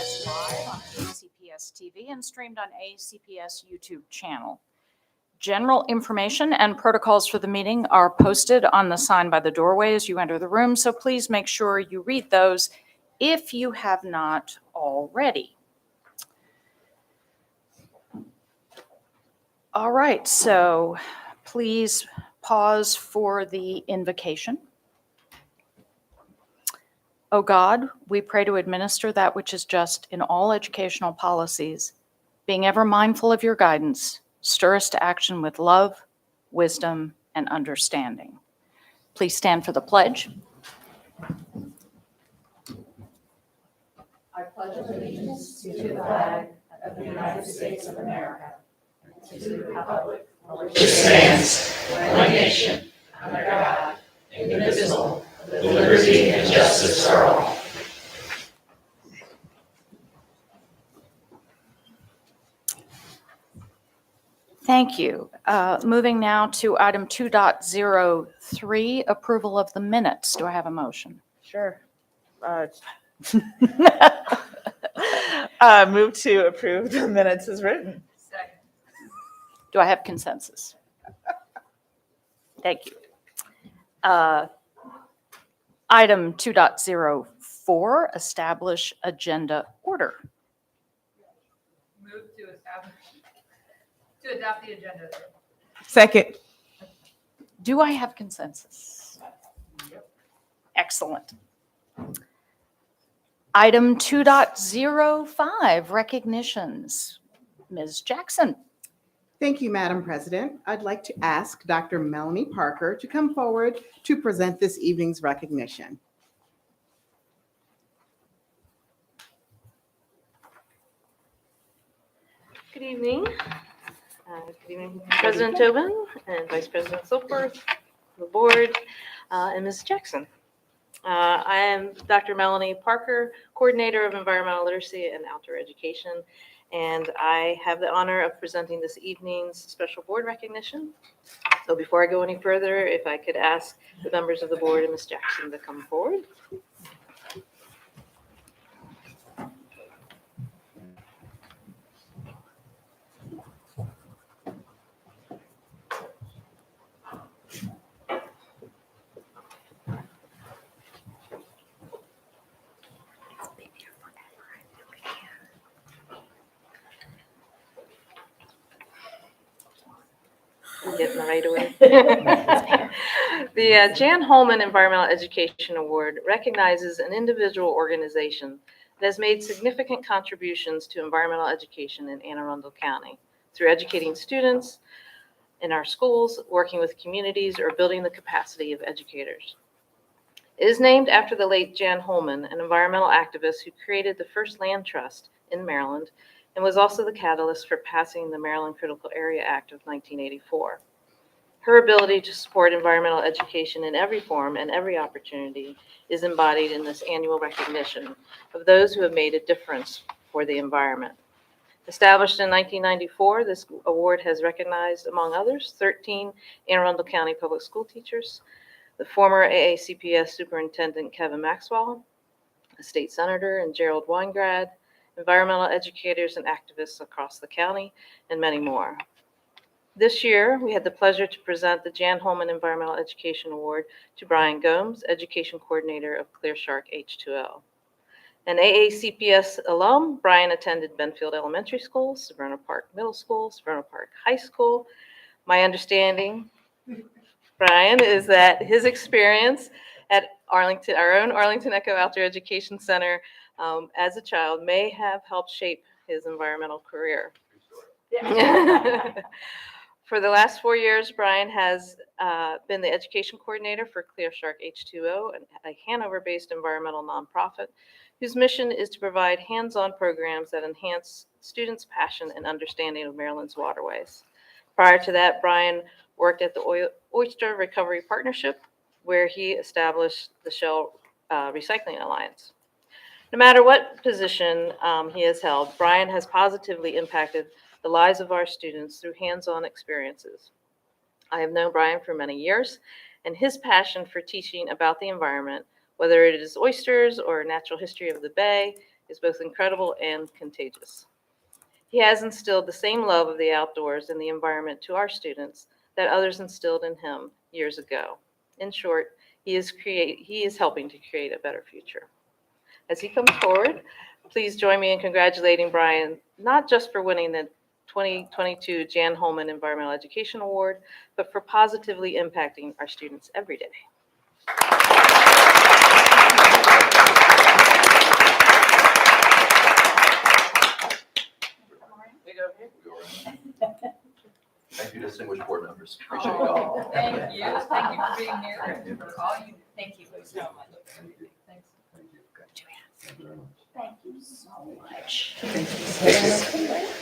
televised live on ACPS TV and streamed on ACPS YouTube channel. General information and protocols for the meeting are posted on the sign by the doorway as you enter the room, so please make sure you read those if you have not already. All right, so please pause for the invocation. O God, we pray to administer that which is just in all educational policies, being ever mindful of your guidance. Stir us to action with love, wisdom, and understanding. Please stand for the pledge. I pledge allegiance to the flag of the United States of America, and to the republic for which it stands, one nation, under God, indivisible, with liberty and justice for all. Thank you. Moving now to item 2.03, approval of the minutes. Do I have a motion? Sure. Move to approve the minutes as written. Second. Do I have consensus? Thank you. Item 2.04, establish agenda order. Move to adopt the agenda. Second. Do I have consensus? Yep. Excellent. Item 2.05, recognitions. Ms. Jackson. Thank you, Madam President. I'd like to ask Dr. Melanie Parker to come forward to present this evening's recognition. Good evening. Good evening, President Tobin and Vice President Silkworth, the board, and Ms. Jackson. I am Dr. Melanie Parker, Coordinator of Environmental Literacy and Outdoor Education, and I have the honor of presenting this evening's special board recognition. So before I go any further, if I could ask the members of the board and Ms. Jackson to come forward. Getting the right away. The Jan Holman Environmental Education Award recognizes an individual organization that has made significant contributions to environmental education in Anne Arundel County through educating students in our schools, working with communities, or building the capacity of educators. It is named after the late Jan Holman, an environmental activist who created the first land trust in Maryland and was also the catalyst for passing the Maryland Critical Area Act of 1984. Her ability to support environmental education in every form and every opportunity is embodied in this annual recognition of those who have made a difference for the environment. Established in 1994, this award has recognized, among others, 13 Anne Arundel County public school teachers, the former AACPS Superintendent Kevin Maxwell, a state senator, and Gerald Weingrad, environmental educators and activists across the county, and many more. This year, we had the pleasure to present the Jan Holman Environmental Education Award to Brian Gomes, Education Coordinator of Clear Shark H2O. An AACPS alum, Brian attended Benfield Elementary School, Severna Park Middle School, Severna Park High School. My understanding, Brian, is that his experience at Arlington, our own Arlington Echo Outdoor Education Center, as a child may have helped shape his environmental career. Yeah. For the last 4 years, Brian has been the education coordinator for Clear Shark H2O, a Hanover-based environmental nonprofit whose mission is to provide hands-on programs that enhance students' passion and understanding of Maryland's waterways. Prior to that, Brian worked at the Oyster Recovery Partnership, where he established the Shell Recycling Alliance. No matter what position he has held, Brian has positively impacted the lives of our students through hands-on experiences. I have known Brian for many years, and his passion for teaching about the environment, whether it is oysters or natural history of the bay, is both incredible and contagious. He has instilled the same love of the outdoors and the environment to our students that others instilled in him years ago. In short, he is helping to create a better future. As he comes forward, please join me in congratulating Brian, not just for winning the 2022 Jan Holman Environmental Education Award, but for positively impacting our students every day. Thank you, distinguished board members. Appreciate it all. Thank you. Thank you for being here and for all you, thank you so much. Thanks. Thank you so much.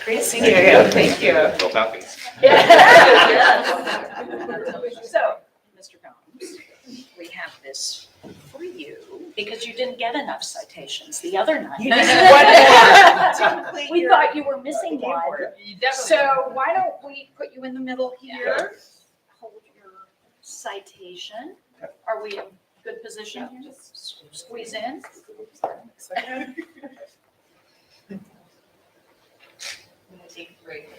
Great seeing you again. Thank you. Go Falcons. So, Mr. Gomes, we have this for you because you didn't get enough citations the other night. You needed one more. We thought you were missing one. You definitely. So why don't we put you in the middle here? Hold your citation. Are we in good position here? Just squeeze in. Take a break.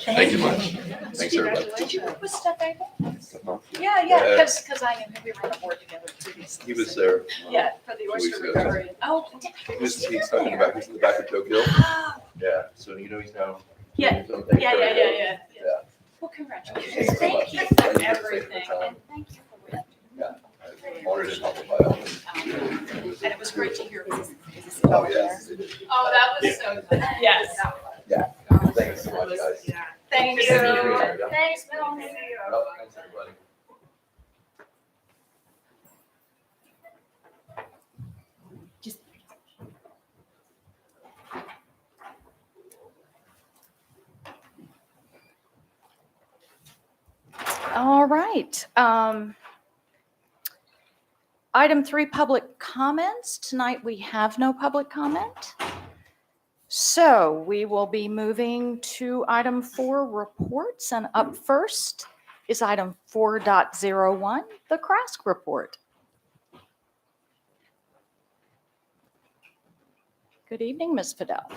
Thank you much. Thanks, everybody. Did you work with Steph Abel? Yeah. Yeah, because I knew we were on the board together previously. He was there. Yeah, for the 2 weeks oyster ago. recovery. Oh. He's talking about, he's in the back of Joe Gill. Oh, Yeah, so you know he's now. Yeah. doing his own thing. Yeah. Yeah. Well, congratulations. Thanks so Thank much. you Thank you for for taking the everything, time. and thank you for what I'm honored and humbled by all this. and it was great to hear. Oh, yes. it is. Oh, that was so good. Yes. Thanks so much, guys. Thank you. Thanks, Melanie. Oh, thanks, everybody. All right. Item 3, public comments. Tonight, we have no public comment. So we will be moving to item 4, reports. And up first is item 4.01, the Krask report. Good evening, Ms. Fidel.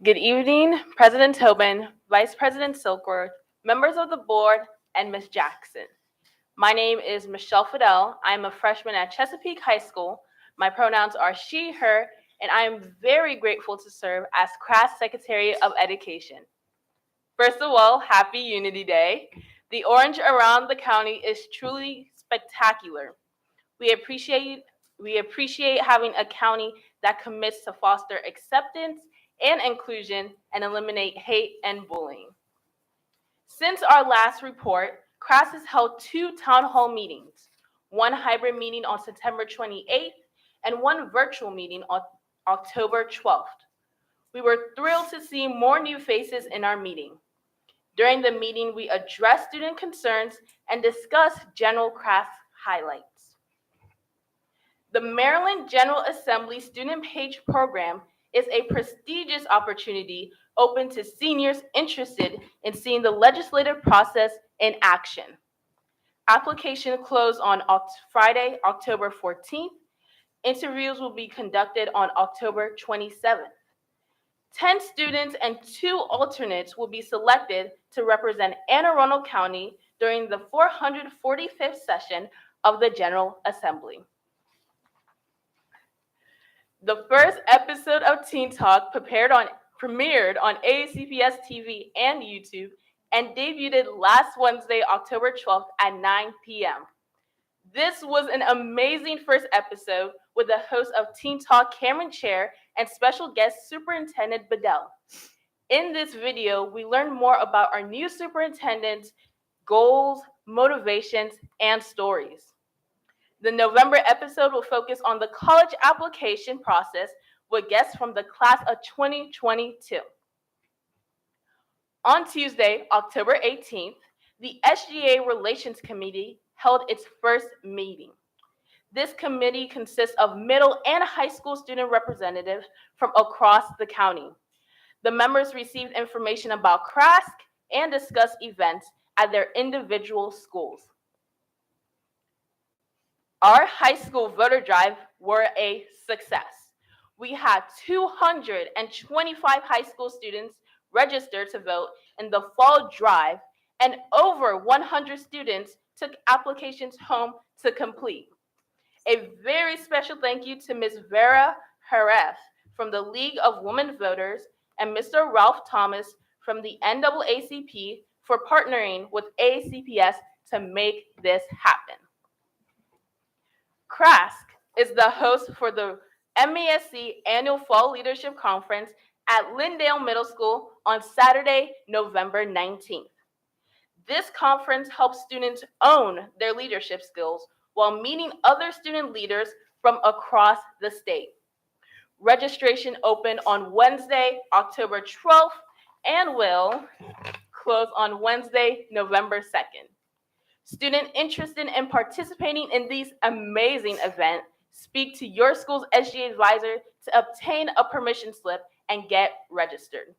Good evening, President Tobin, Vice President Silkworth, members of the board, and Ms. Jackson. My name is Michelle Fidel. I'm a freshman at Chesapeake High School. My pronouns are she, her, and I am very grateful to serve as Krask Secretary of Education. First of all, happy Unity Day. The orange around the county is truly spectacular. We appreciate having a county that commits to foster acceptance and inclusion and eliminate hate and bullying. Since our last report, Krask has held 2 town hall meetings, 1 hybrid meeting on September 28th and 1 virtual meeting on October 12th. We were thrilled to see more new faces in our meeting. During the meeting, we addressed student concerns and discussed general Krask highlights. The Maryland General Assembly Student Page Program is a prestigious opportunity open to seniors interested in seeing the legislative process in action. Application closed on Friday, October 14th. Interviews will be conducted on October 27th. 10 students and 2 alternates will be selected to represent Anne Arundel County during the 445th session of the General Assembly. The first episode of Teen Talk premiered on ACPS TV and YouTube and debuted last Wednesday, October 12th at 9 p.m. This was an amazing first episode with the host of Teen Talk, Cameron Chair, and special guest Superintendent Bedell. In this video, we learned more about our new superintendent's goals, motivations, and stories. The November episode will focus on the college application process with guests from the class of 2022. On Tuesday, October 18th, the SGA Relations Committee held its first meeting. This committee consists of middle and high school student representatives from across the county. The members received information about CRASC and discussed events at their individual schools. Our high school voter drive were a success. We had 225 high school students registered to vote in the fall drive, and over 100 students took applications home to complete. A very special thank you to Ms. Vera Jerez from the League of Women Voters and Mr. Ralph Thomas from the NAACP for partnering with AACPS to make this happen. CRASC is the host for the MASC Annual Fall Leadership Conference at Lindale Middle School on Saturday, November 19th. This conference helps students own their leadership skills while meeting other student leaders from across the state. Registration opened on Wednesday, October 12th, and will close on Wednesday, November 2nd. Students interested in participating in these amazing events, speak to your school's SGA advisor to obtain a permission slip and get registered.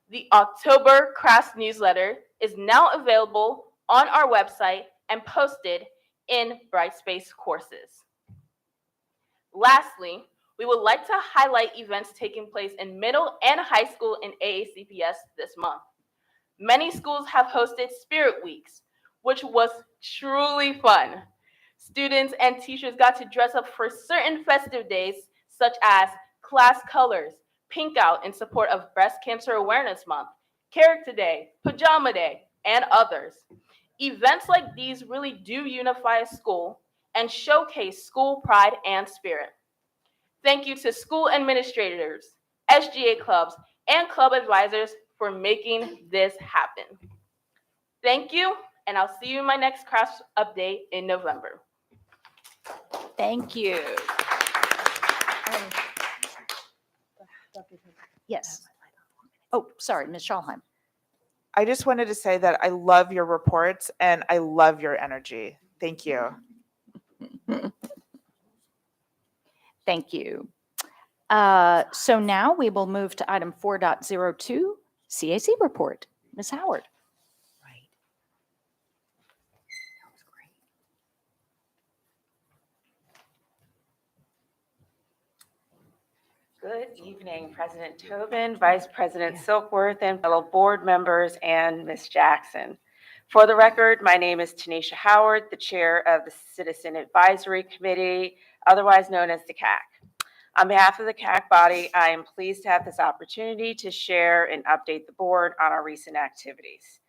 The October CRASC newsletter is now available on our website and posted in Brightspace courses. Lastly, we would like to highlight events taking place in middle and high school in AACPS this month. Many schools have hosted Spirit Weeks, which was truly fun. Students and teachers got to dress up for certain festive days, such as class colors, Pink Out in support of Breast Cancer Awareness Month, Character Day, Pajama Day, and others. Events like these really do unify a school and showcase school pride and spirit. Thank you to school administrators, SGA clubs, and club advisors for making this happen. Thank you, and I'll see you in my next CRASC update in November. Thank you. Yes. Oh, sorry, Ms. Schalheim. I just wanted to say that I love your reports and I love your energy. Thank you. Thank you. So now we will move to item 4.02, CAC report. Ms. Howard. Right. That was great. Good evening, President Tobin, Vice President Silkworth, and fellow board members, and Ms. Jackson. For the record, my name is Tanisha Howard, the Chair of the Citizen Advisory Committee, otherwise known as the CAC. On behalf of the CAC body, I am pleased to have this opportunity to share and update the board on our recent activities.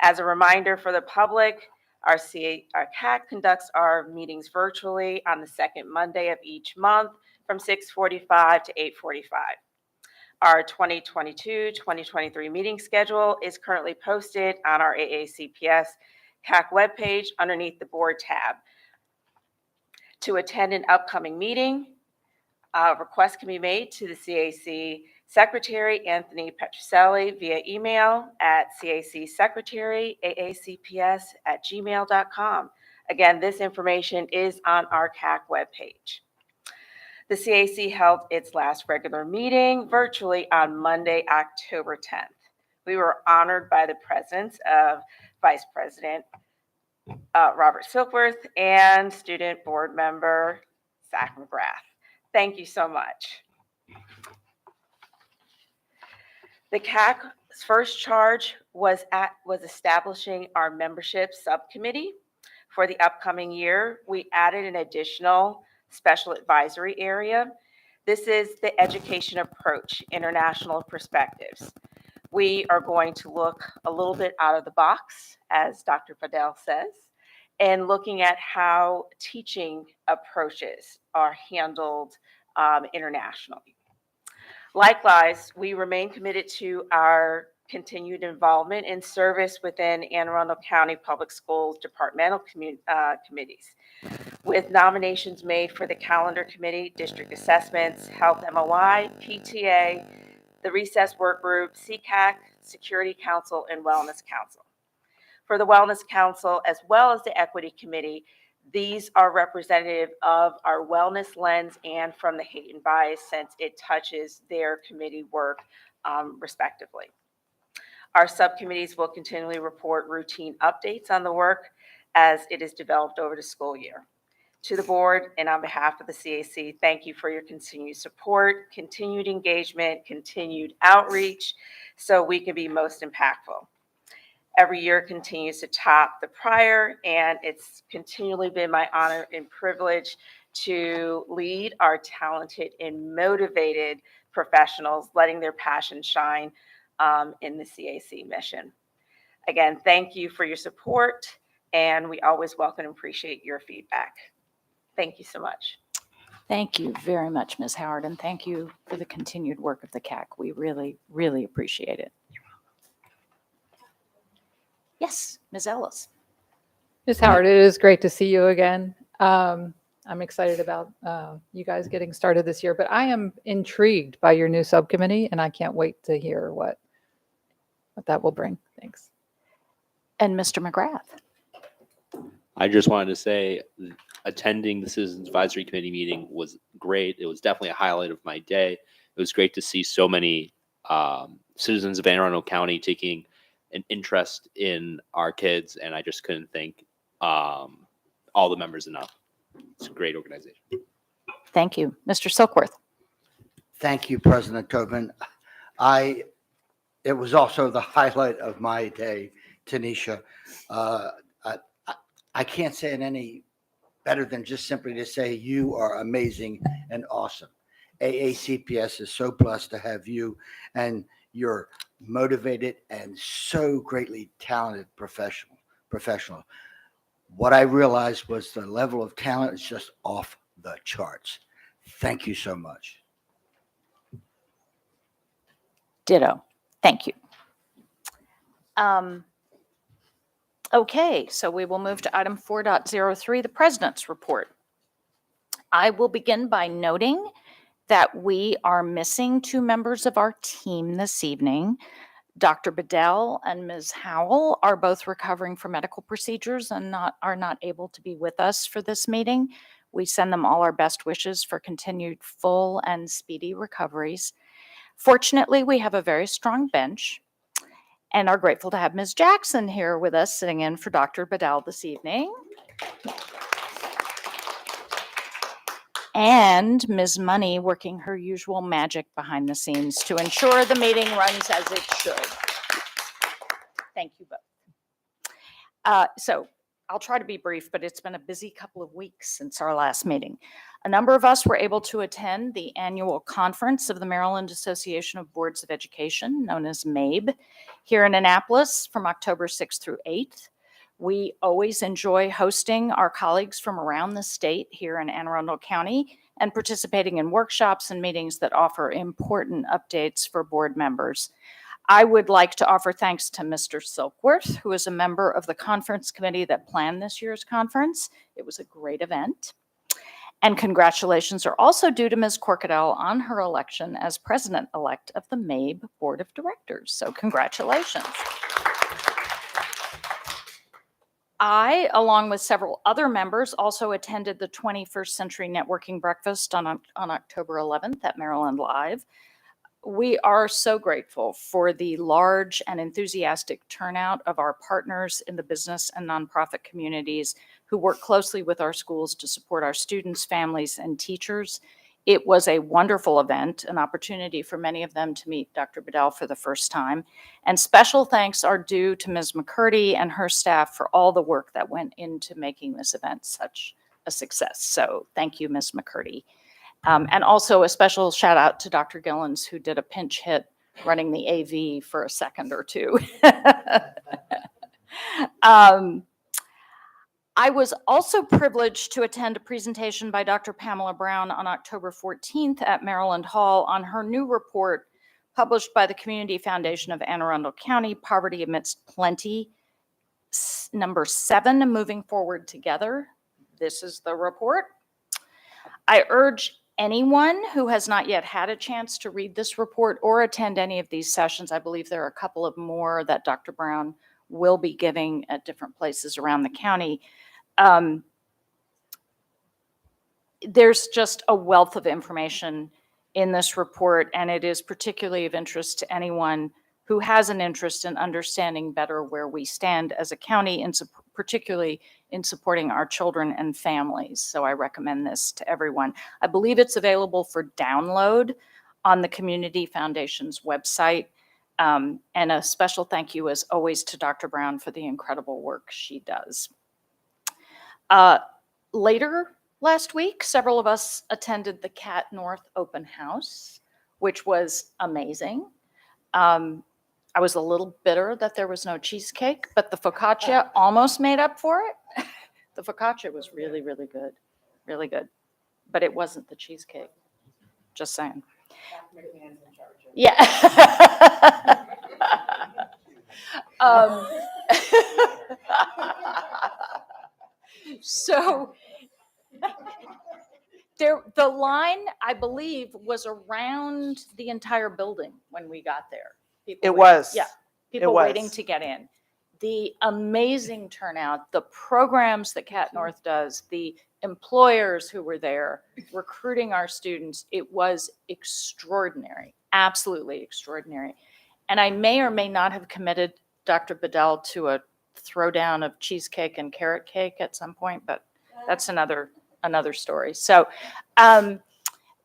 As a reminder for the public, our CAC conducts our meetings virtually on the second Monday of each month from 6:45 to 8:45. Our 2022-2023 meeting schedule is currently posted on our AACPS CAC webpage underneath the board tab. To attend an upcoming meeting, requests can be made to the CAC Secretary, Anthony Petroselli, via email at cacsecretary@aacps@gmail.com. Again, this information is on our CAC webpage. The CAC held its last regular meeting virtually on Monday, October 10th. We were honored by the presence of Vice President Robert Silkworth and student board member Zach McGrath. Thank you so much. The CAC's first charge was establishing our membership subcommittee. For the upcoming year, we added an additional special advisory area. This is the education approach, international perspectives. We are going to look a little bit out of the box, as Dr. Fadel says, and looking at how teaching approaches are handled internationally. Likewise, we remain committed to our continued involvement in service within Anne Arundel County Public Schools departmental committees, with nominations made for the Calendar Committee, District Assessments, Health MOI, PTA, the Recess Work Group, CCAC, Security Council, and Wellness Council. For the Wellness Council, as well as the Equity Committee, these are representative of our wellness lens and from the hate and bias, since it touches their committee work respectively. Our subcommittees will continually report routine updates on the work as it is developed over the school year. To the board and on behalf of the CAC, thank you for your continued support, continued engagement, continued outreach, so we can be most impactful. Every year continues to top the prior, and it's continually been my honor and privilege to lead our talented and motivated professionals, letting their passion shine in the CAC mission. Again, thank you for your support, and we always welcome and appreciate your feedback. Thank you so much. Thank you very much, Ms. Howard, and thank you for the continued work of the CAC. We really, really appreciate it. Yes, Ms. Ellis. Ms. Howard, it is great to see you again. I'm excited about you guys getting started this year, but I am intrigued by your new subcommittee, and I can't wait to hear what that will bring. Thanks. And Mr. McGrath. I just wanted to say attending the Citizens Advisory Committee meeting was great. It was definitely a highlight of my day. It was great to see so many citizens of Anne Arundel County taking an interest in our kids, and I just couldn't thank all the members enough. It's a great organization. Thank you. Mr. Silkworth. Thank you, President Tobin. It was also the highlight of my day, Tanisha. I can't say it any better than just simply to say you are amazing and awesome. AACPS is so blessed to have you, and you're motivated and so greatly talented professional. What I realized was the level of talent is just off the charts. Thank you so much. Ditto. Thank you. Okay, so we will move to item 4.03, the President's Report. I will begin by noting that we are missing 2 members of our team this evening. Dr. Bedell and Ms. Howell are both recovering from medical procedures and are not able to be with us for this meeting. We send them all our best wishes for continued full and speedy recoveries. Fortunately, we have a very strong bench and are grateful to have Ms. Jackson here with us, sitting in for Dr. Bedell this evening. And Ms. Money working her usual magic behind the scenes to ensure the meeting runs as it should. Thank you both. So I'll try to be brief, but it's been a busy couple of weeks since our last meeting. A number of us were able to attend the annual conference of the Maryland Association of Boards of Education, known as MABE, here in Annapolis from October 6th through 8th. We always enjoy hosting our colleagues from around the state here in Anne Arundel County and participating in workshops and meetings that offer important updates for board members. I would like to offer thanks to Mr. Silkworth, who is a member of the conference committee that planned this year's conference. It was a great event. And congratulations are also due to Ms. Corkadell on her election as president-elect of the MABE Board of Directors. So congratulations. I, along with several other members, also attended the 21st Century Networking Breakfast on October 11th at Maryland Live. We are so grateful for the large and enthusiastic turnout of our partners in the business and nonprofit communities who work closely with our schools to support our students, families, and teachers. It was a wonderful event, an opportunity for many of them to meet Dr. Bedell for the first time. And special thanks are due to Ms. McCurdy and her staff for all the work that went into making this event such a success. So thank you, Ms. McCurdy. And also a special shout out to Dr. Gillens, who did a pinch hit running the AV for a second or two. I was also privileged to attend a presentation by Dr. Pamela Brown on October 14th at Maryland Hall on her new report published by the Community Foundation of Anne Arundel County, Poverty Amidst Plenty, number 7, Moving Forward Together. This is the report. I urge anyone who has not yet had a chance to read this report or attend any of these sessions. I believe there are a couple of more that Dr. Brown will be giving at different places around the county. There's just a wealth of information in this report, and it is particularly of interest to anyone who has an interest in understanding better where we stand as a county, and particularly in supporting our children and families. So I recommend this to everyone. I believe it's available for download on the Community Foundation's website. And a special thank you, as always, to Dr. Brown for the incredible work she does. Later last week, several of us attended the Cat North Open House, which was amazing. I was a little bitter that there was no cheesecake, but the focaccia almost made up for it. The focaccia was really, really good, really good. But it wasn't the cheesecake, just saying. Yeah. So the line, I believe, was around the entire building when we got there. People It waiting- was. Yeah, It people waiting was. to get in. The amazing turnout, the programs that Cat North does, the employers who were there recruiting our students, it was extraordinary, absolutely extraordinary. And I may or may not have committed Dr. Bedell to a throwdown of cheesecake and carrot cake at some point, but that's another story. So,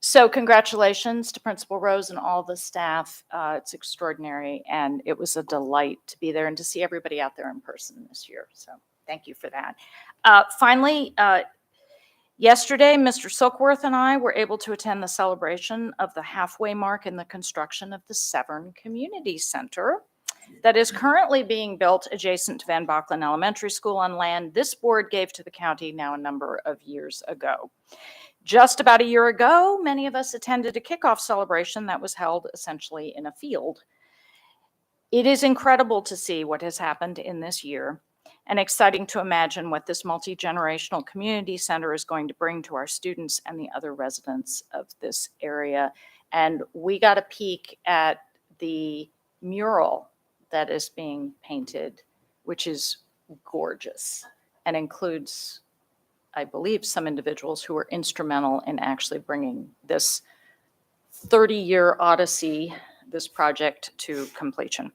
so congratulations to Principal Rose and all the staff. It's extraordinary, and it was a delight to be there and to see everybody out there in person this year. So thank you for that. Finally, yesterday, Mr. Silkworth and I were able to attend the celebration of the halfway mark in the construction of the Severn Community Center that is currently being built adjacent to Van Bocklin Elementary School on land this board gave to the county now a number of years ago. Just about a year ago, many of us attended a kickoff celebration that was held essentially in a field. It is incredible to see what has happened in this year, and exciting to imagine what this multi-generational community center is going to bring to our students and the other residents of this area. And we got a peek at the mural that is being painted, which is gorgeous and includes, I believe, some individuals who were instrumental in actually bringing this 30-year odyssey, this project, to completion.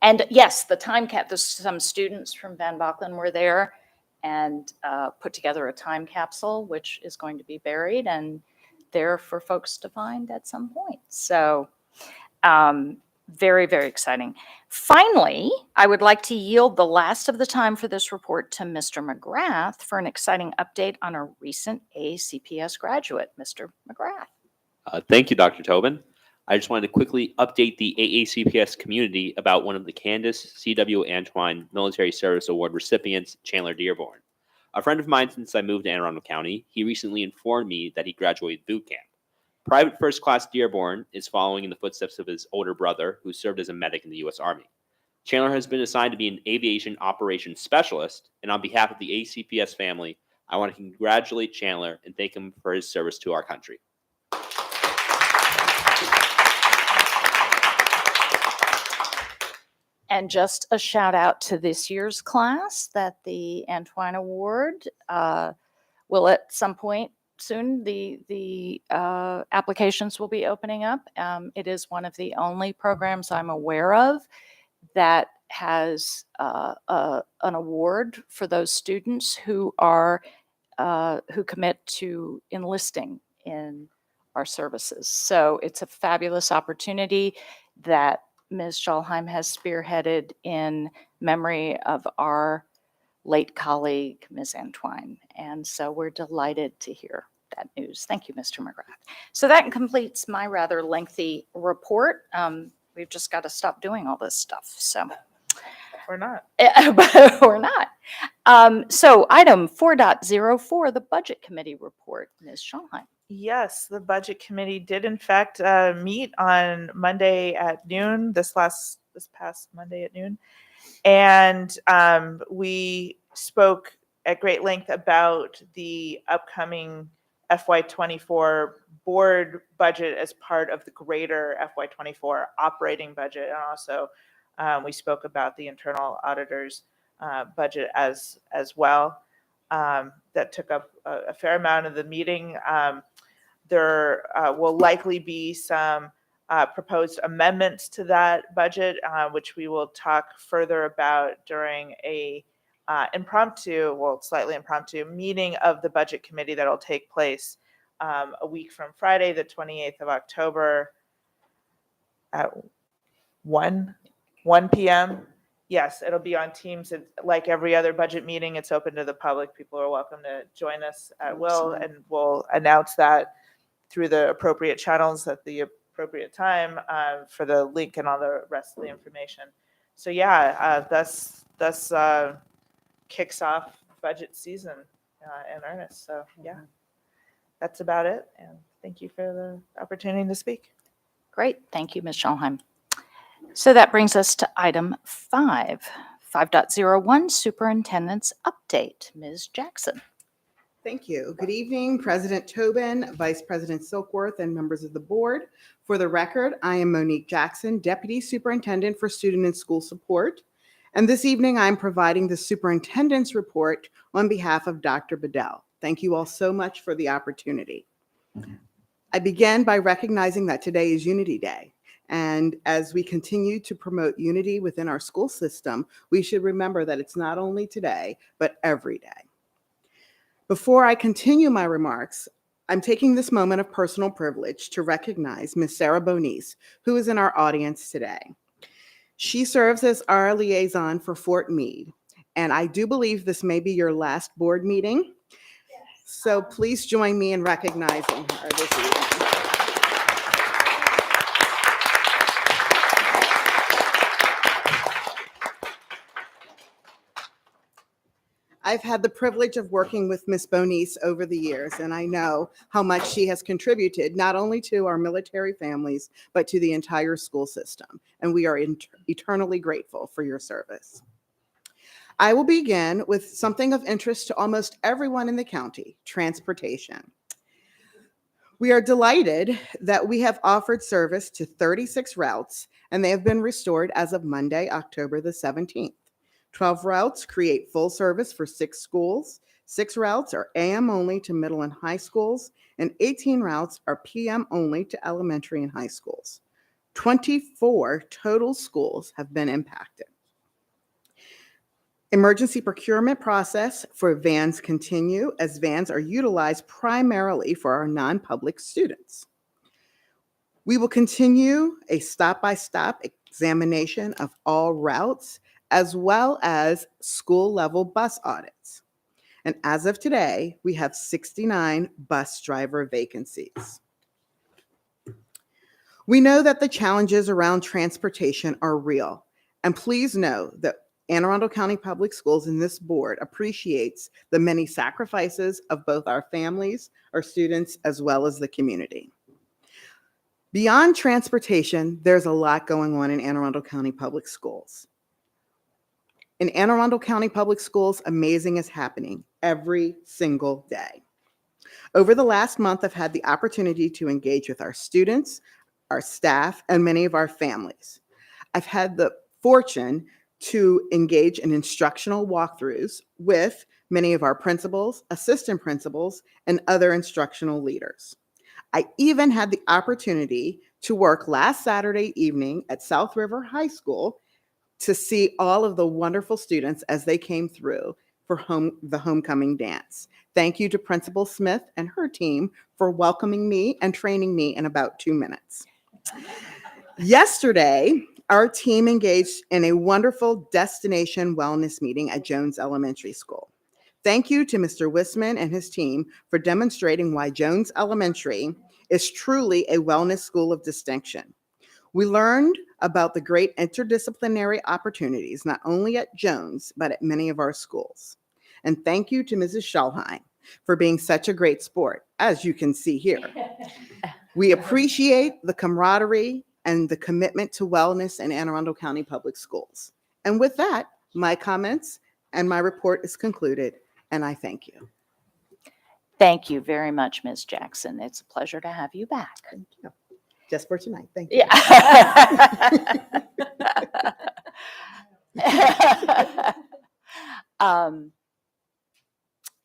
And yes, the time cap, some students from Van Bocklin were there and put together a time capsule, which is going to be buried and there for folks to find at some point. So very, very exciting. Finally, I would like to yield the last of the time for this report to Mr. McGrath for an exciting update on a recent ACPS graduate. Mr. McGrath. Thank you, Dr. Tobin. I just wanted to quickly update the AACPS community about one of the Candace C.W. Antoine Military Service Award recipients, Chandler Dearborn. A friend of mine since I moved to Anne Arundel County, he recently informed me that he graduated boot camp. Private First Class Dearborn is following in the footsteps of his older brother, who served as a medic in the U.S. Army. Chandler has been assigned to be an aviation operations specialist, and on behalf of the ACPS family, I want to congratulate Chandler and thank him for his service to our country. And just a shout out to this year's class that the Antoine Award will at some point soon, the applications will be opening up. It is one of the only programs I'm aware of that has an award for those students who are who commit to enlisting in our services. So it's a fabulous opportunity that Ms. Schalheim has spearheaded in memory of our late colleague, Ms. Antoine. And so we're delighted to hear that news. Thank you, Mr. McGrath. So that completes my rather lengthy report. We've just got to stop doing all this stuff. So Or not. but we're not. So item 4.04, the Budget Committee report, Ms. Schalheim. Yes, the Budget Committee did in fact meet on Monday at noon, this past Monday at noon. And we spoke at great length about the upcoming FY24 board budget as part of the greater FY24 operating budget. And also we spoke about the internal auditor's budget as well. That took up a fair amount of the meeting. There will likely be some proposed amendments to that budget, which we will talk further about during a slightly impromptu meeting of the budget committee that will take place a week from Friday, the 28th of October at 1 p.m. Yes, it'll be on Teams. Like every other budget meeting, it's open to the public. People are welcome to join us at will, and we'll announce that through the appropriate channels at the appropriate time for the link and all the rest of the information. So yeah, that's kicks off budget season in earnest. So yeah, that's about it. And thank you for the opportunity to speak. Great. Thank you, Ms. Schalheim. So that brings us to item 5.01, Superintendent's Update. Ms. Jackson. Thank you. Good evening, President Tobin, Vice President Silkworth, and members of the board. For the record, I am Monique Jackson, Deputy Superintendent for Student and School Support. And this evening, I'm providing the superintendent's report on behalf of Dr. Bedell. Thank you all so much for the opportunity. I begin by recognizing that today is Unity Day. And as we continue to promote unity within our school system, we should remember that it's not only today, but every day. Before I continue my remarks, I'm taking this moment of personal privilege to recognize Ms. Sarah Bonice, who is in our audience today. She serves as our liaison for Fort Meade, and I do believe this may be your last board meeting. So please join me in recognizing her this evening. I've had the privilege of working with Ms. Bonice over the years, and I know how much she has contributed not only to our military families, but to the entire school system. And we are eternally grateful for your service. I will begin with something of interest to almost everyone in the county, transportation. We are delighted that we have offered service to 36 routes, and they have been restored as of Monday, October the 17th. 12 routes create full service for 6 schools. 6 routes are AM only to middle and high schools, and 18 routes are PM only to elementary and high schools. 24 total schools have been impacted. Emergency procurement process for vans continue, as vans are utilized primarily for our non-public students. We will continue a stop-by-stop examination of all routes, as well as school-level bus audits. And as of today, we have 69 bus driver vacancies. We know that the challenges around transportation are real, and please know that Anne Arundel County Public Schools and this board appreciates the many sacrifices of both our families, our students, as well as the community. Beyond transportation, there's a lot going on in Anne Arundel County Public Schools. In Anne Arundel County Public Schools, amazing is happening every single day. Over the last month, I've had the opportunity to engage with our students, our staff, and many of our families. I've had the fortune to engage in instructional walkthroughs with many of our principals, assistant principals, and other instructional leaders. I even had the opportunity to work last Saturday evening at South River High School to see all of the wonderful students as they came through for the homecoming dance. Thank you to Principal Smith and her team for welcoming me and training me in about 2 minutes. Yesterday, our team engaged in a wonderful destination wellness meeting at Jones Elementary School. Thank you to Mr. Wisman and his team for demonstrating why Jones Elementary is truly a wellness school of distinction. We learned about the great interdisciplinary opportunities, not only at Jones, but at many of our schools. And thank you to Mrs. Schalheim for being such a great sport, as you can see here. We appreciate the camaraderie and the commitment to wellness in Anne Arundel County Public Schools. And with that, my comments and my report is concluded, and I thank you. Thank you very much, Ms. Jackson. It's a pleasure to have you back. Thank you. Just for tonight, thank you. Yeah.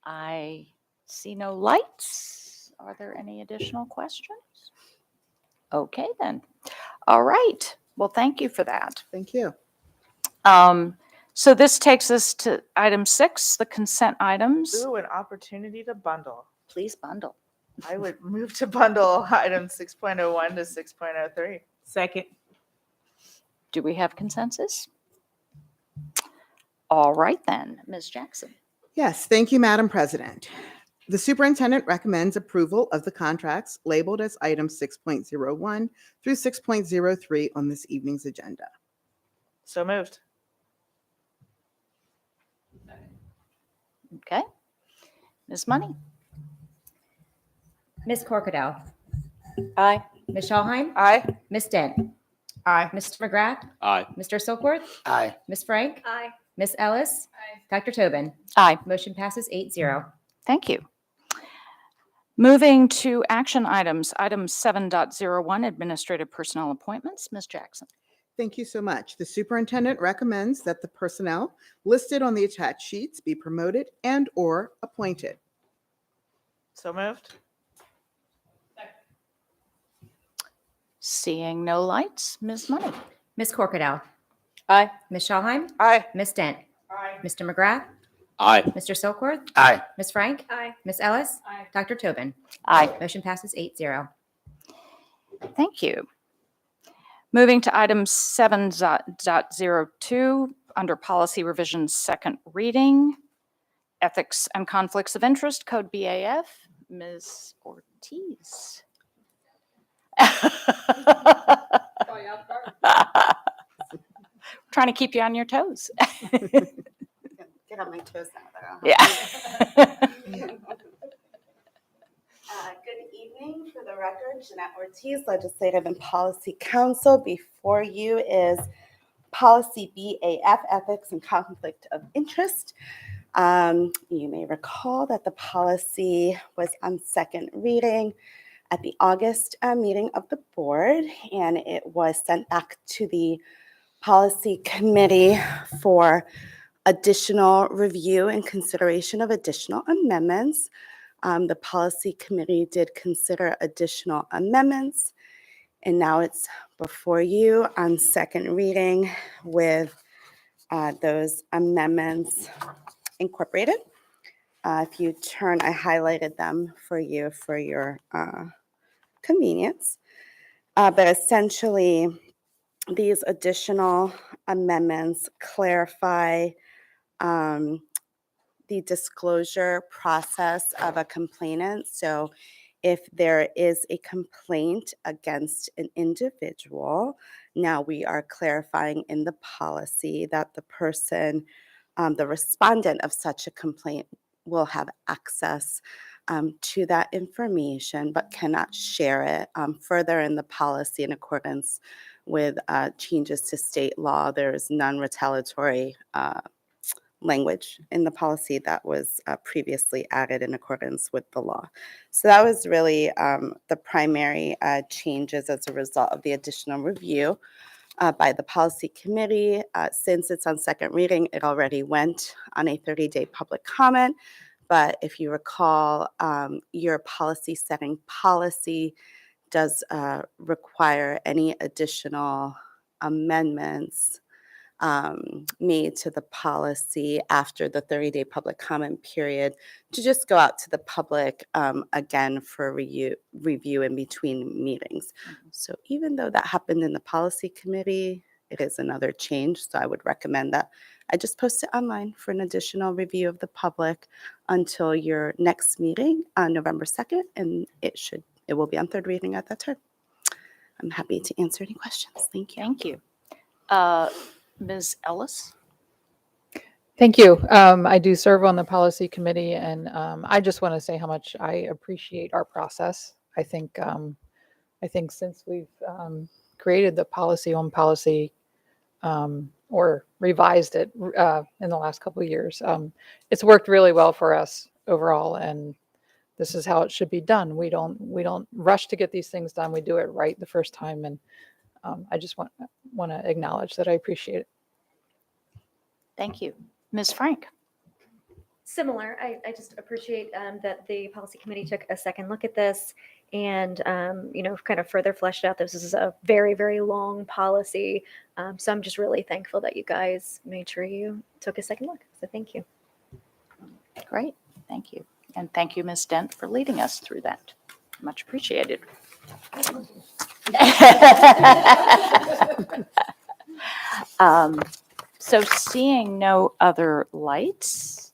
I see no lights Are there any additional questions? Okay, then. All right. Well, thank you for that. Thank you. So this takes us to item 6, the consent items. Ooh, an opportunity to bundle. Please bundle. I would move to bundle items 6.01 to 6.03. Second. Do we have consensus? All right, then, Ms. Jackson. Yes, thank you, Madam President. The superintendent recommends approval of the contracts labeled as items 6.01 through 6.03 on this evening's agenda. So moved. Okay. Ms. Money? Ms. Corkadell. Aye. Ms. Schallheim. Aye. Ms. Dent. Aye. Mr. McGrath. Aye. Mr. Silkworth. Aye. Ms. Frank. Aye. Ms. Ellis. Dr. Tobin. Aye. Motion passes 8-0. Thank you. Moving to action items, item 7.01, administrative personnel appointments. Ms. Jackson. Thank you so much. The superintendent recommends that the personnel listed on the attached sheets be promoted and/or appointed. So moved. Seeing no lights, Ms. Money. Ms. Corkadell. Aye. Ms. Schallheim. Aye. Ms. Dent. Aye. Mr. McGrath. Aye. Mr. Silkworth. Aye. Ms. Frank. Aye. Ms. Ellis. Aye. Dr. Tobin. Aye. Motion passes 8-0. Thank you. Moving to item 7.02, under policy revisions, second reading, ethics and conflicts of interest, code BAF, Ms. Ortiz. Trying to keep you on your toes. Get on my toes now. Yeah. Good evening. For the record, Jeanette Ortiz, Legislative and Policy Counsel. Before you is Policy BAF, Ethics and Conflict of Interest. You may recall that the policy was on second reading at the August meeting of the board, and it was sent back to the Policy Committee for additional review and consideration of additional amendments. The Policy Committee did consider additional amendments, and now it's before you on second reading with those amendments incorporated. If you turn, I highlighted them for you for your convenience. But essentially, these additional amendments clarify the disclosure process of a complainant. So if there is a complaint against an individual, now we are clarifying in the policy that the person, the respondent of such a complaint will have access to that information, but cannot share it. Further in the policy, in accordance with changes to state law, there is non-retaliatory language in the policy that was previously added in accordance with the law. So that was really the primary changes as a result of the additional review by the policy committee. Since it's on second reading, it already went on a 30-day public comment. But if you recall, your policy setting policy does require any additional amendments made to the policy after the 30-day public comment period to just go out to the public again for review in between meetings. So even though that happened in the policy committee, it is another change. So I would recommend that I just post it online for an additional review of the public until your next meeting on November 2nd, and it will be on third reading at that time. I'm happy to answer any questions. Thank you. Thank you. Ms. Ellis? Thank you. I do serve on the policy committee, and I just want to say how much I appreciate our process. I think since we've created the policy on policy or revised it in the last couple of years, it's worked really well for us overall, and this is how it should be done. We don't rush to get these things done. We do it right the first time, and I just want to acknowledge that I appreciate it. Thank you. Ms. Frank? Similar. I just appreciate that the policy committee took a second look at this and, kind of further fleshed out. This is a very, very long policy. So I'm just really thankful that you guys made sure you took a second look. So thank you. Great, thank you. And thank you, Ms. Dent, for leading us through that. Much appreciated. So seeing no other lights.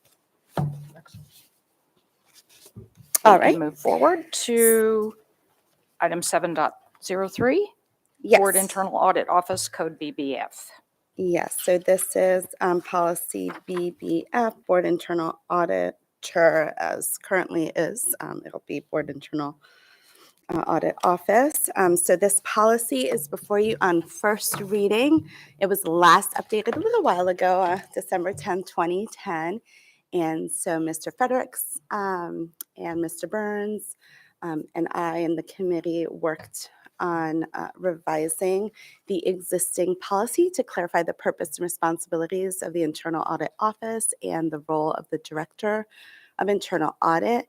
All we can right. Move forward to item 7.03, Yes. Board Internal Audit Office Code BBF. Yes, so this is policy BBF, Board Internal Auditor, as currently is. It'll be Board Internal Audit Office. So this policy is before you on first reading. It was last updated a little while ago, December 10, 2010. And so Mr. Fredericks and Mr. Burns and I and the committee worked on revising the existing policy to clarify the purpose and responsibilities of the Internal Audit Office and the role of the Director of Internal Audit,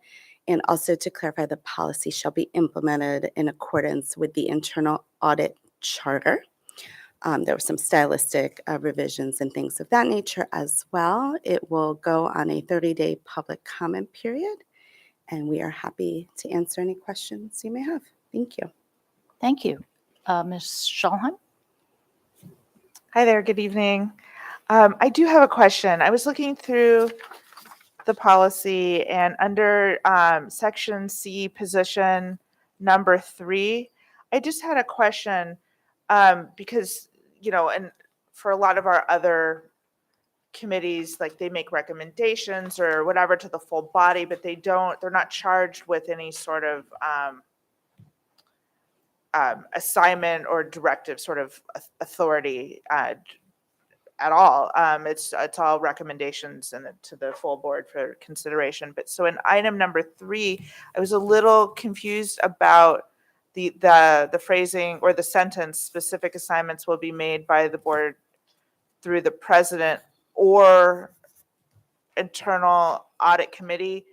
and also to clarify the policy shall be implemented in accordance with the Internal Audit Charter. There were some stylistic revisions and things of that nature as well. It will go on a 30-day public comment period, and we are happy to answer any questions you may have. Thank you. Thank you. Ms. Schalheim? Hi there, good evening. I do have a question. I was looking through the policy and under section C, position number 3, I just had a question because, and for a lot of our other committees, like they make recommendations or whatever to the full body, but they're not charged with any sort of assignment or directive sort of authority at all. It's all recommendations and to the full board for consideration. But so in item number 3, I was a little confused about the phrasing or the sentence. Specific assignments will be made by the board through the president or internal audit committee.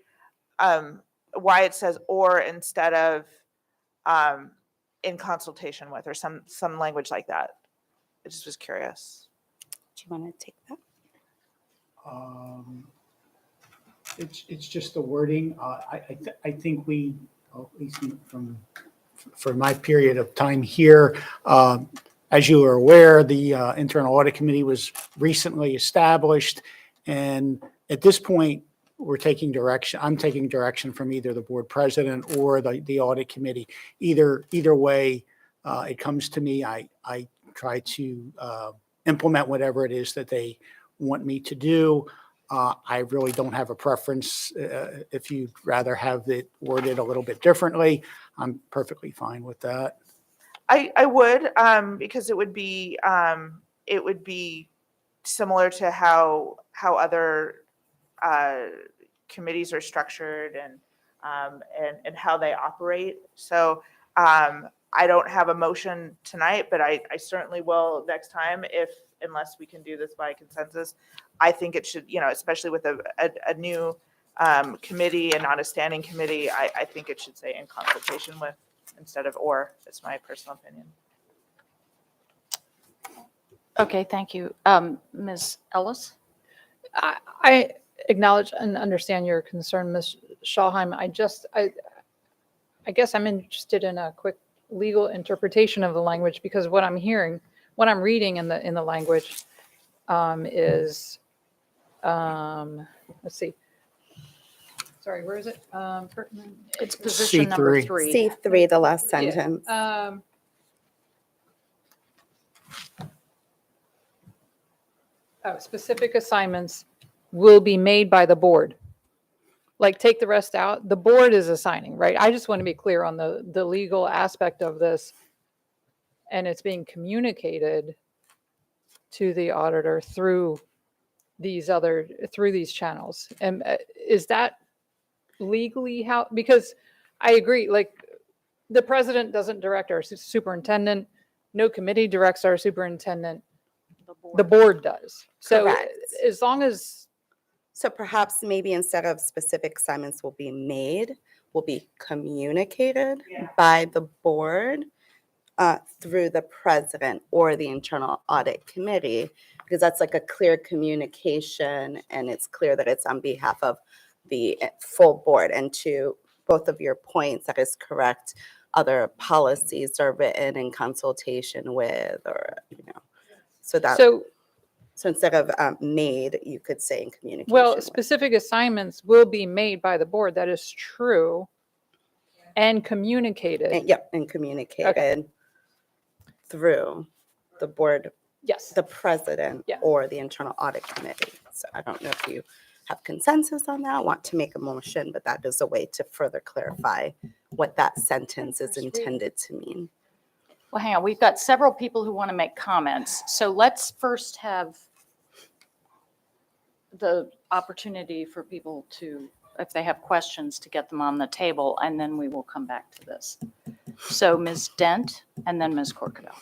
Why it says or instead of in consultation with, or some language like that. I just was curious. Do you want to take that? It's just the wording. I think we, at least for my period of time here, as you are aware, the Internal Audit Committee was recently established, and at this point, we're taking direction. I'm taking direction from either the board president or the audit committee. Either way, it comes to me. I try to implement whatever it is that they want me to do. I really don't have a preference. If you'd rather have it worded a little bit differently, I'm perfectly fine with that. I would, because it would be similar to how other committees are structured and how they operate. So I don't have a motion tonight, but I certainly will next time unless we can do this by consensus. I think it should, especially with a new committee and not a standing committee, I think it should say in consultation with instead of or. That's my personal opinion. Okay, thank you. Ms. Ellis? I acknowledge and understand your concern, Ms. Schalheim. I guess I'm interested in a quick legal interpretation of the language, because what I'm reading in the language is, let's see. Sorry, where is it? It's position number C3. 3. C3, the last Yeah, sentence. Specific assignments will be made by the board. Like, take the rest out. The board is assigning, right? I just want to be clear on the legal aspect of this, and it's being communicated to the auditor through these channels. And is that legally how? Because I agree, like, the president doesn't direct our superintendent. No committee directs our superintendent. The board does. So Correct. as long as So perhaps maybe instead of specific assignments will be made, will be communicated by the board through the president or the internal audit committee, because that's like a clear communication and it's clear that it's on behalf of the full board. And to both of your points, that is correct. Other policies are written in consultation with, or, so that. So instead of made, you could say in communication. Well, with. specific assignments will be made by the board. That is true. And communicated. And communicated through the board, Yes. the president, Yes. or the internal audit committee. So I don't know if you have consensus on that, want to make a motion, but that is a way to further clarify what that sentence is intended to mean. Well, hang on, we've got several people who want to make comments. So let's first have the opportunity for people to, if they have questions, to get them on the table, and then we will come back to this. So Ms. Dent and then Ms. Corcadell.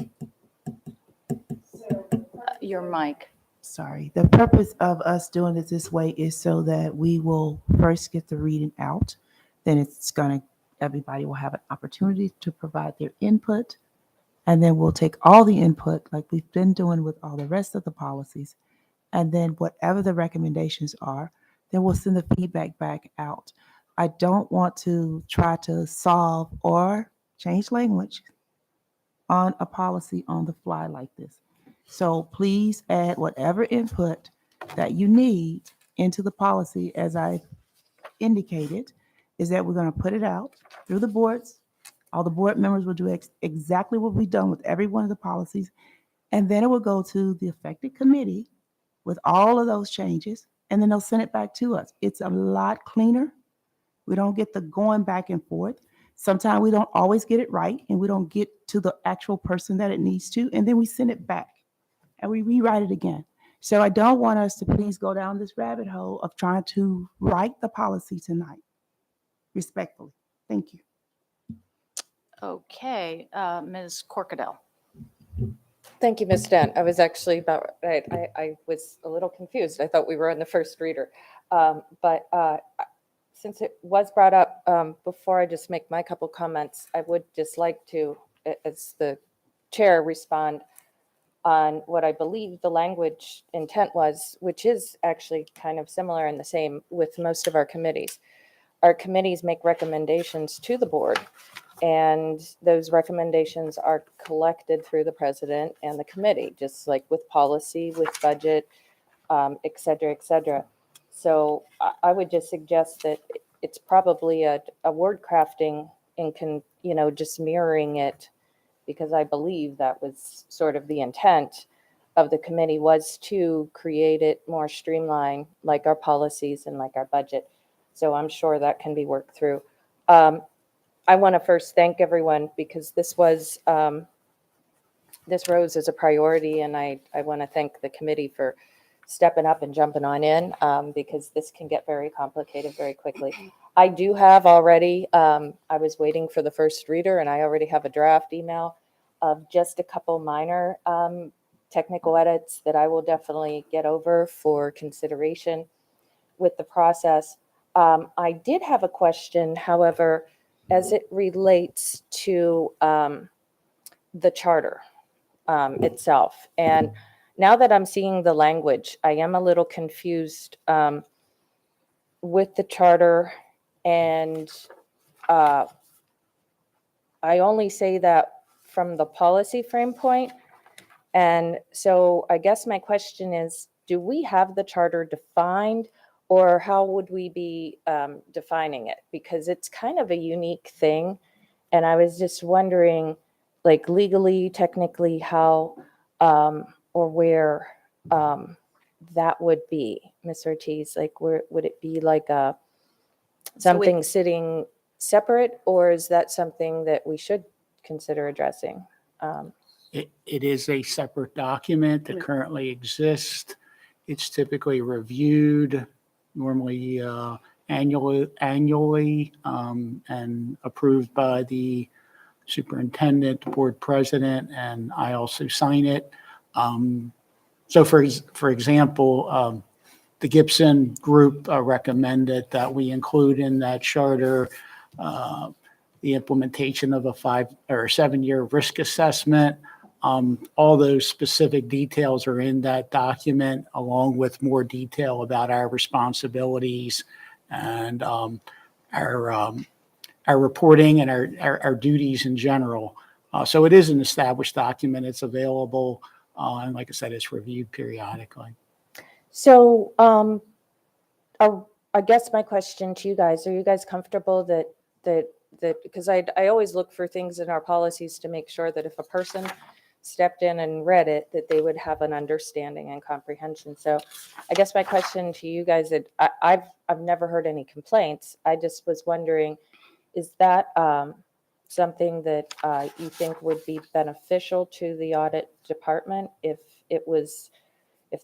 Your mic. Sorry. The purpose of us doing it this way is so that we will first get the reading out. Then everybody will have an opportunity to provide their input. And then we'll take all the input like we've been doing with all the rest of the policies. And then whatever the recommendations are, then we'll send the feedback back out. I don't want to try to solve or change language on a policy on the fly like this. So please add whatever input that you need into the policy. As I indicated, is that we're going to put it out through the boards. All the board members will do exactly what we've done with every one of the policies. And then it will go to the affected committee with all of those changes. And then they'll send it back to us. It's a lot cleaner. We don't get the going back and forth. Sometimes we don't always get it right and we don't get to the actual person that it needs to. And then we send it back and we rewrite it again. So I don't want us to please go down this rabbit hole of trying to write the policy tonight. Respectfully. Thank you. Okay, Ms. Corcadell. Thank you, Ms. Dent. I was actually about right. I was a little confused. I thought we were on the first reader. But since it was brought up, before I just make my couple comments, I would just like to, as the chair, respond on what I believe the language intent was, which is actually kind of similar and the same with most of our committees. Our committees make recommendations to the board, and those recommendations are collected through the president and the committee, just like with policy, with budget, et cetera, et cetera. So I would just suggest that it's probably a word crafting and just mirroring it, because I believe that was sort of the intent of the committee, was to create it more streamlined, like our policies and like our budget. So I'm sure that can be worked through. I want to first thank everyone, because this rose as a priority, and I want to thank the committee for stepping up and jumping on in, because this can get very complicated very quickly. I do have already, I was waiting for the first reader, and I already have a draft email of just a couple minor technical edits that I will definitely get over for consideration with the process. I did have a question, however, as it relates to the charter itself. And now that I'm seeing the language, I am a little confused with the charter. And I only say that from the policy frame point. And so I guess my question is, do we have the charter defined, or how would we be defining it? Because it's kind of a unique thing. And I was just wondering, like legally, technically, how or where that would be, Ms. Ortiz. Like, where would it be, like something sitting separate, or is that something that we should consider addressing? It is a separate document that currently exists. It's typically reviewed normally annually and approved by the superintendent, the board president, and I also sign it. So for example, the Gibson Group recommended that we include in that charter the implementation of a 5 or 7-year risk assessment. All those specific details are in that document, along with more detail about our responsibilities and our reporting and our duties in general. So it is an established document. It's available. And like I said, it's reviewed periodically. So I guess my question to you guys, are you guys comfortable that, because I always look for things in our policies to make sure that if a person stepped in and read it, that they would have an understanding and comprehension. So I guess my question to you guys, that I've never heard any complaints. I just was wondering, is that something that you think would be beneficial to the audit department if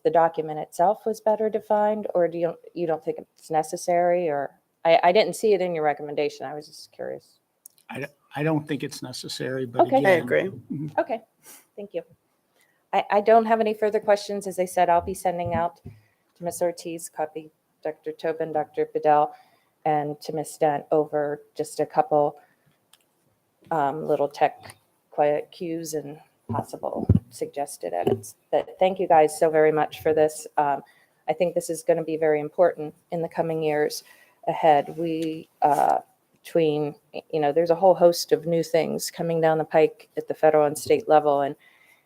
the document itself was better defined, or you don't think it's necessary? Or I didn't see it in your recommendation. I was just curious. I don't think it's necessary, but Okay. again, I agree. Okay, thank you. I don't have any further questions. As I said, I'll be sending out to Ms. Ortiz, copy Dr. Tobin, Dr. Bedell, and to Ms. Dent over just a couple little tech quiet cues and possible suggested edits. But thank you guys so very much for this. I think this is going to be very important in the coming years ahead. There's a whole host of new things coming down the pike at the federal and state level, and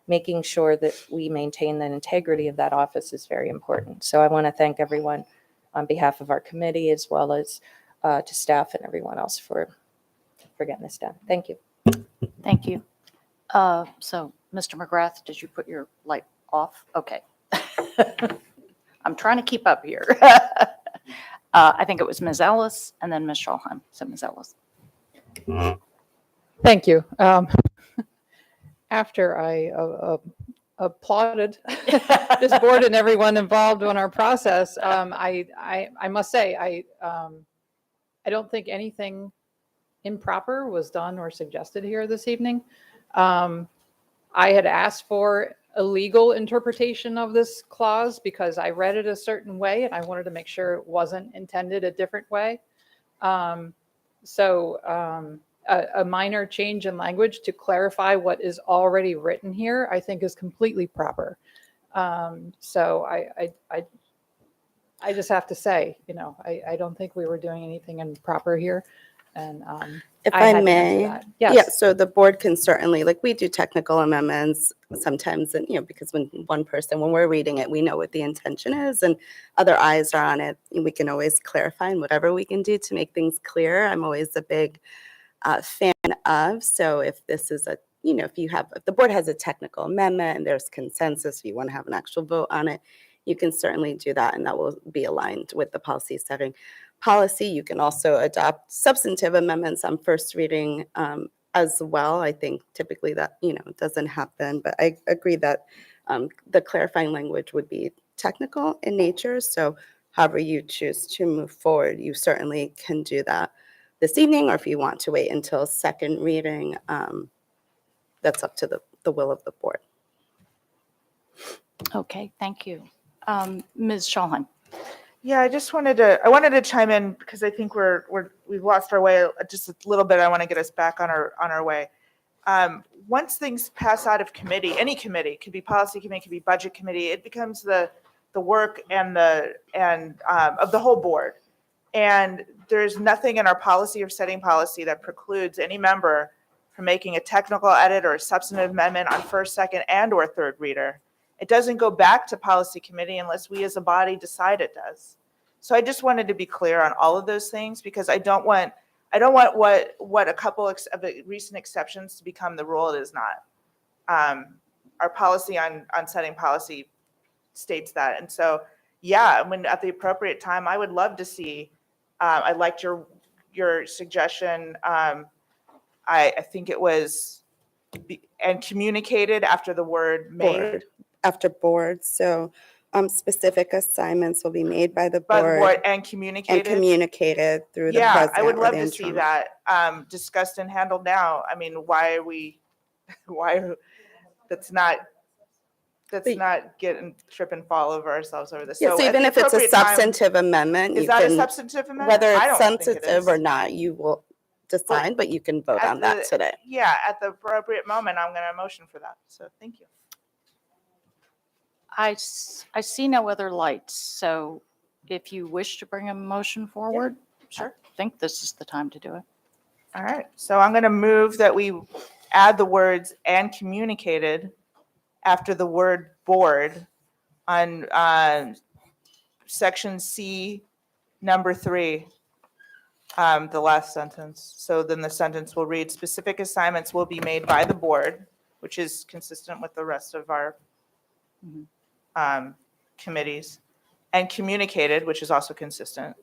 making sure that we maintain the integrity of that office is very important. So I want to thank everyone on behalf of our committee, as well as to staff and everyone else for getting this done. Thank you. Thank you. So, Mr. McGrath, did you put your light off? Okay. I'm trying to keep up here. I think it was Ms. Ellis and then Ms. Schulheim. So, Ms. Ellis. Thank you. After I applauded this board and everyone involved in our process, I must say, I don't think anything improper was done or suggested here this evening. I had asked for a legal interpretation of this clause because I read it a certain way and I wanted to make sure it wasn't intended a different way. A minor change in language to clarify what is already written here, I think, is completely proper. So I just have to say, I don't think we were doing anything improper here. And If I I had to answer may, that. yeah, Yes. so the board can certainly, like, we do technical amendments sometimes, and, because when we're reading it, we know what the intention is, and other eyes are on it. We can always clarify, and whatever we can do to make things clear, I'm always a big fan of. So if this is if the board has a technical amendment and there's consensus, if you want to have an actual vote on it, you can certainly do that, and that will be aligned with the policy setting policy. You can also adopt substantive amendments on first reading as well. I think typically that, doesn't happen, but I agree that the clarifying language would be technical in nature. So however you choose to move forward, you certainly can do that this evening, or if you want to wait until second reading, that's up to the will of the board. Okay, thank you. Ms. Schulheim. Yeah, I wanted to chime in because I think we've lost our way just a little bit. I want to get us back on our way. Once things pass out of committee, any committee, could be policy committee, could be budget committee, it becomes the work and of the whole board. And there's nothing in our policy or setting policy that precludes any member from making a technical edit or a substantive amendment on first, second, and/or third reader. It doesn't go back to policy committee unless we as a body decide it does. So I just wanted to be clear on all of those things, because I don't want what a couple of recent exceptions to become the rule. It is not. Our policy on setting policy states that. And so, yeah, when at the appropriate time, I would love to see, I liked your suggestion. I think it was and communicated after the word made. Board. After board, so specific assignments will be made by the board and communicated through the president. I would or love the to see interim. that discussed and handled now. I mean, why are we? Why? That's let's But- not trip and fall over ourselves over this. Yes, at even the if it's a appropriate time- substantive amendment, Is you that a can, substantive amendment? whether I it's don't think it sensitive or is. not, you will decide, but you can vote At on that the- today. Yeah, at the appropriate moment, I'm going to motion for that. So thank you. I see no other lights, so if you wish to bring a motion forward, sure. I think this is the time to do it. All right. So I'm going to move that we add the words "and communicated" after the word "board" on section C, number 3, the last sentence. So then the sentence will read, "Specific assignments will be made by the board," which is consistent with the rest of our committees, "and communicated," which is also consistent,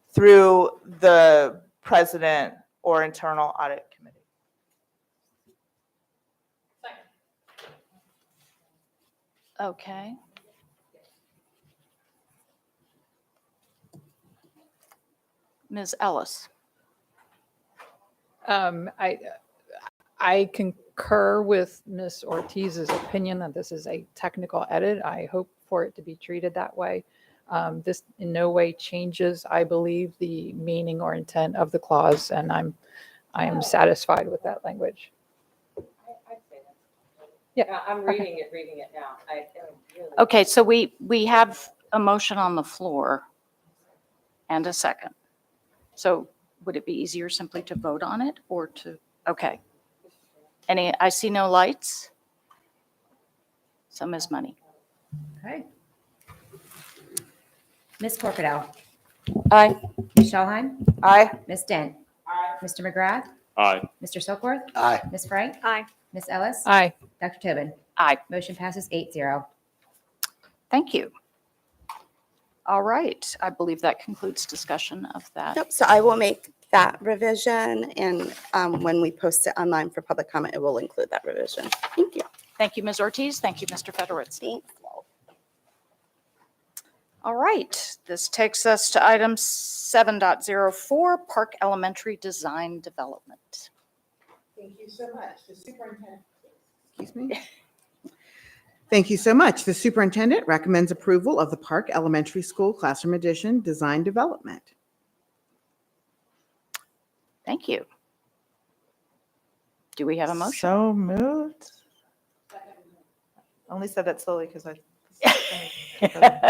through the president or internal audit committee. Okay. Ms. Ellis? I concur with Ms. Ortiz's opinion that this is a technical edit. I hope for it to be treated that way. This in no way changes, I believe, the meaning or intent of the clause, and I am satisfied with that language. Yeah. I'm reading it now. Okay, so we have a motion on the floor and a second. So would it be easier simply to vote on it or to, okay. I see no lights. So Ms. Money. Okay. Ms. Corkadell. Aye. Ms. Schallheim. Aye. Ms. Dent. Mr. McGrath. Aye. Mr. Silkworth. Aye. Ms. Frank. Aye. Ms. Ellis. Aye. Dr. Tobin. Aye. Motion passes 8-0. Thank you. All right, I believe that concludes discussion of that. Yep, so I will make that revision, and when we post it online for public comment, it will include that revision. Thank you. Thank you, Ms. Ortiz. Thank you, Mr. Federitz. Thanks. All right, this takes us to item 7.04, Park Elementary Design Development. Thank you so much. The superintendent, excuse me. Thank you so much. The superintendent recommends approval of the Park Elementary School Classroom Addition Design Development. Thank you. Do we have a motion? So moved. Only said that slowly because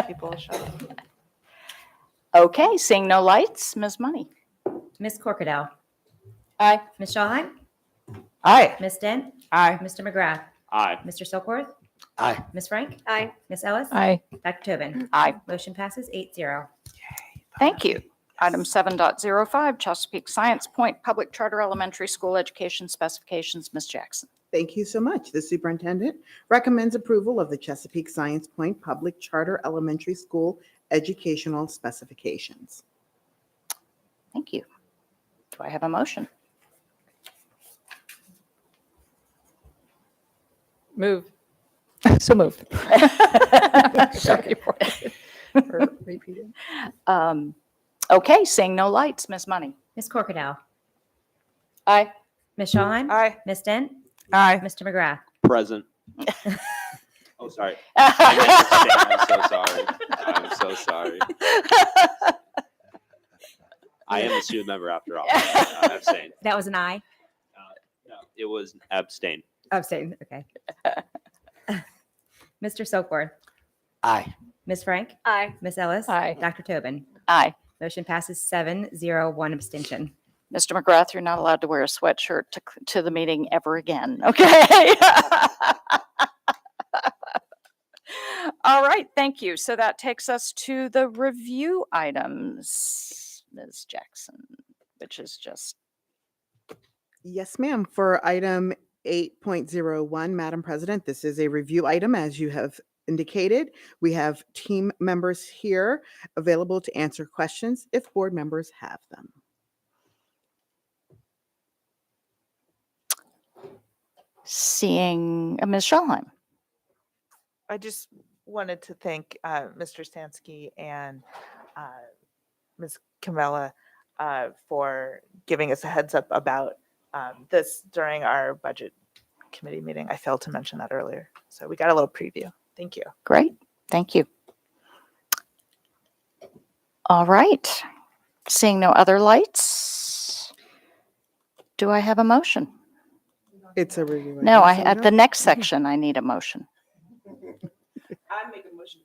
people show up. Okay, seeing no lights, Ms. Money. Ms. Corkadell. Aye. Ms. Schallheim. Aye. Ms. Dent. Aye. Mr. McGrath. Aye. Mr. Silkworth. Aye. Ms. Frank. Aye. Ms. Ellis. Aye. Dr. Tobin. Aye. Motion passes 8-0. Thank you. Item 7.05, Chesapeake Science Point Public Charter Elementary School Education Specifications, Ms. Jackson. Thank you so much. The superintendent recommends approval of the Chesapeake Science Point Public Charter Elementary School Educational Specifications. Thank you. Do I have a motion? Move. So moved. Sorry for repeating. Okay, seeing no lights, Ms. Money. Ms. Corkadell. Aye. Ms. Schallheim. Aye. Ms. Dent. Aye. Mr. McGrath. Present. Oh, sorry. I'm so sorry. I'm so sorry. I am a student member after all. Abstain. That was an aye. No, it was abstain. Abstain. Okay. Mr. Silkworth. Aye. Ms. Frank. Aye. Ms. Ellis. Aye. Dr. Tobin. Aye. Motion passes 7-0, 1 abstention. Mr. McGrath, you're not allowed to wear a sweatshirt to the meeting ever again, okay? All right, thank you. So that takes us to the review items, Ms. Jackson, which is just, Yes, ma'am. For item 8.01, Madam President, this is a review item, as you have indicated. We have team members here available to answer questions if board members have them. seeing Ms. Schallheim. I just wanted to thank Mr. Stansky and Ms. Camella for giving us a heads up about this during our budget committee meeting. I failed to mention that earlier. So we got a little preview. Thank you. Great, thank you. All right, seeing no other lights, do I have a motion? It's a review. No, item, so at no. the next section, I need a motion I make a motion.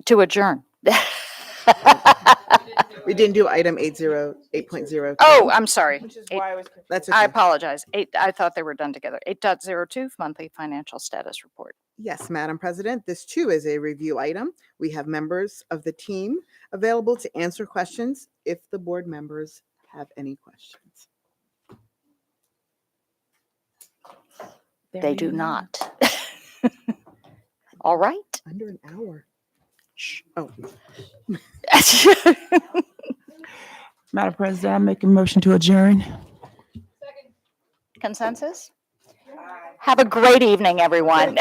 to adjourn. We didn't do item 8.0. Oh, I'm sorry. Which is why I was confused. That's I okay. apologize. I thought they were done together. 8.02 monthly financial status report. Yes, Madam President, this too is a review item. We have members of the team available to answer questions if the board members have any questions. They do not. All right. Under an hour. Shh. Oh, Madam President, I make a motion to adjourn. Consensus? Have a great evening, everyone.